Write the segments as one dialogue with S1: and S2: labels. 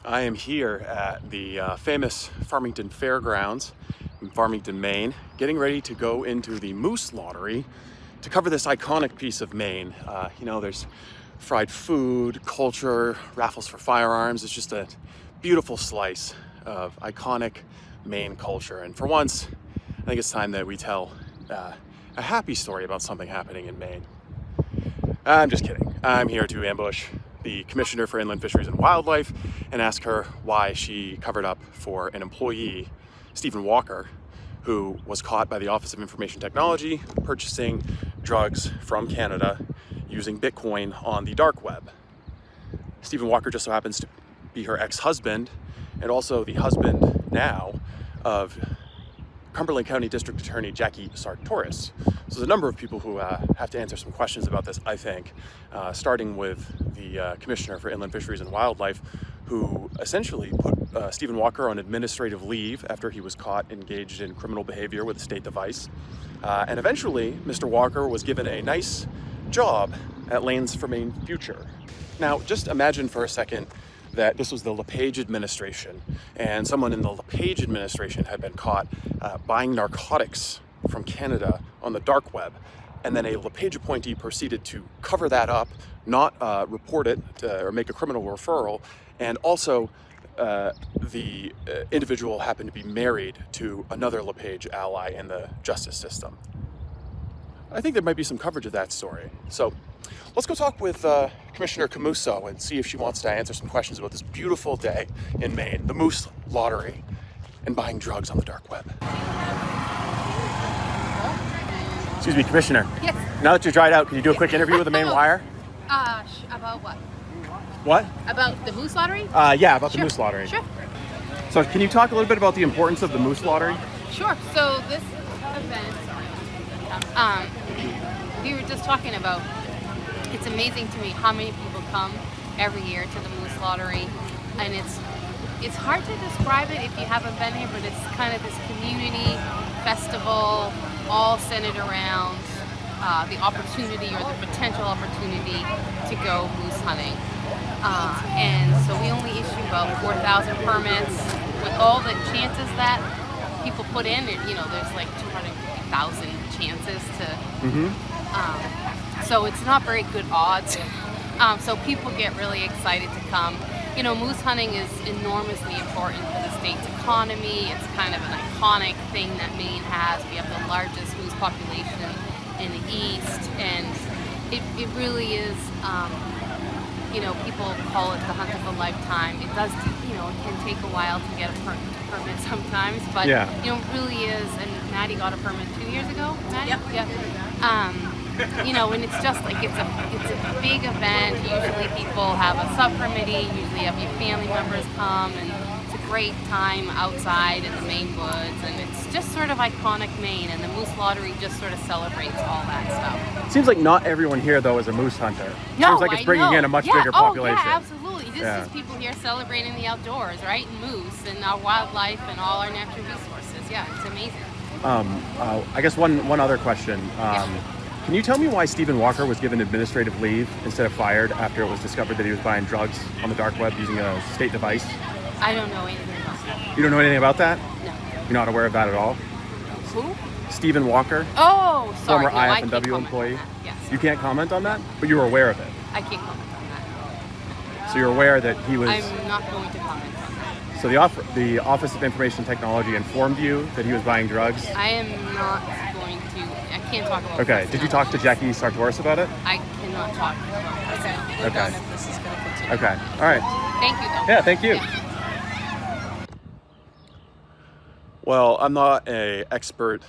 S1: I am here at the famous Farmington Fairgrounds in Farmington, Maine, getting ready to go into the Moose Lottery to cover this iconic piece of Maine. There's fried food, culture, raffles for firearms. It's just a beautiful slice of iconic Maine culture. And for once, I think it's time that we tell a happy story about something happening in Maine. I'm just kidding. I'm here to ambush the Commissioner for Inland Fisheries and Wildlife and ask her why she covered up for an employee, Stephen Walker, who was caught by the Office of Information Technology purchasing drugs from Canada using Bitcoin on the dark web. Stephen Walker just so happens to be her ex-husband and also the husband now of Cumberland County District Attorney Jackie Sartoris. So there's a number of people who have to answer some questions about this, I think, starting with the Commissioner for Inland Fisheries and Wildlife, who essentially put Stephen Walker on administrative leave after he was caught engaged in criminal behavior with a state device. And eventually, Mr. Walker was given a nice job at Lands for Maine Future. Now, just imagine for a second that this was the LePage administration, and someone in the LePage administration had been caught buying narcotics from Canada on the dark web, and then a LePage appointee proceeded to cover that up, not report it or make a criminal referral, and also the individual happened to be married to another LePage ally in the justice system. I think there might be some coverage of that story. So let's go talk with Commissioner Camuso and see if she wants to answer some questions about this beautiful day in Maine, the Moose Lottery, and buying drugs on the dark web. Excuse me, Commissioner.
S2: Yes.
S1: Now that you're dried out, can you do a quick interview with the Maine Wire?
S2: About what?
S1: What?
S2: About the Moose Lottery?
S1: Yeah, about the
S2: Sure.
S1: Moose Lottery.
S2: Sure.
S1: So can you talk a little bit about the importance of the Moose Lottery?
S2: Sure. So this event, we were just talking about, it's amazing to me how many people come every year to the Moose Lottery, and it's hard to describe it if you haven't been here, but it's kind of this community festival all centered around the opportunity or the potential opportunity to go moose hunting. And so we only issue about 4,000 permits. With all the chances that people put in, there's like 250,000 chances to. So it's not very good odds. So people get really excited to come. Moose hunting is enormously important for the state's economy. It's kind of an iconic thing that Maine has. We have the largest moose population in the east, and it really is, people call it the hunt of a lifetime. It does, it can take a while to get a permit sometimes, but,
S1: yeah.
S2: It really is, and Maddie got a permit 2 years ago, Maddie?
S3: Yep.
S2: Yeah. And it's just like, it's a big event. Usually people have a subcommittee, usually have your family members come, and it's a great time outside in the Maine woods, and it's just sort of iconic Maine, and the Moose Lottery just sort of celebrates all that stuff.
S1: It seems like not everyone here, though, is a moose hunter.
S2: No,
S1: Seems like it's bringing in a much bigger population.
S2: Oh, yeah, absolutely. This is people here celebrating the outdoors, right? And moose and our wildlife and all our natural resources. Yeah, it's amazing.
S1: I guess one other question. Can you tell me why Stephen Walker was given administrative leave instead of fired after it was discovered that he was buying drugs on the dark web using a state device?
S2: I don't know anything about that.
S1: You don't know anything about that?
S2: No.
S1: You're not aware of that at all?
S2: Who?
S1: Stephen Walker,
S2: Oh, sorry.
S1: former
S2: No, I can't
S1: IF&W
S2: comment
S1: employee.
S2: on that. Yes.
S1: You can't comment on that, but you were aware of it.
S2: I can't comment on that.
S1: So you're aware that he was.
S2: I'm not going to comment on that.
S1: So the Office of Information Technology informed you that he was buying drugs.
S2: I am not going to. I can't talk about.
S1: Okay. Did you talk to Jackie Sartoris about it?
S2: I cannot talk about personnel.
S3: We're done
S1: Okay.
S3: if this is going to continue.
S1: Okay. All right.
S2: Thank you, though.
S1: Yeah. Thank you.
S2: Yeah.
S1: Well, I'm not an expert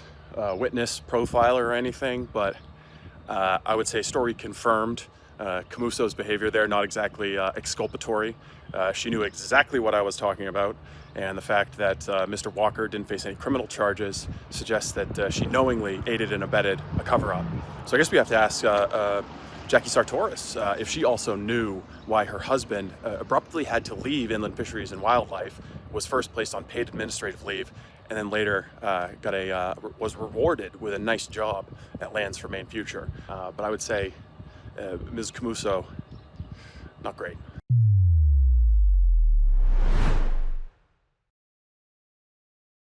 S1: witness profiler or anything, but I would say story confirmed. Camuso's behavior there, not exactly exculpatory. She knew exactly what I was talking about, and the fact that Mr. Walker didn't face any criminal charges suggests that she knowingly aided and abetted a cover-up. So I guess we have to ask Jackie Sartoris if she also knew why her husband abruptly had to leave Inland Fisheries and Wildlife, was first placed on paid administrative leave, and then later was rewarded with a nice job at Lands for Maine Future. But I would say Ms. Camuso, not great.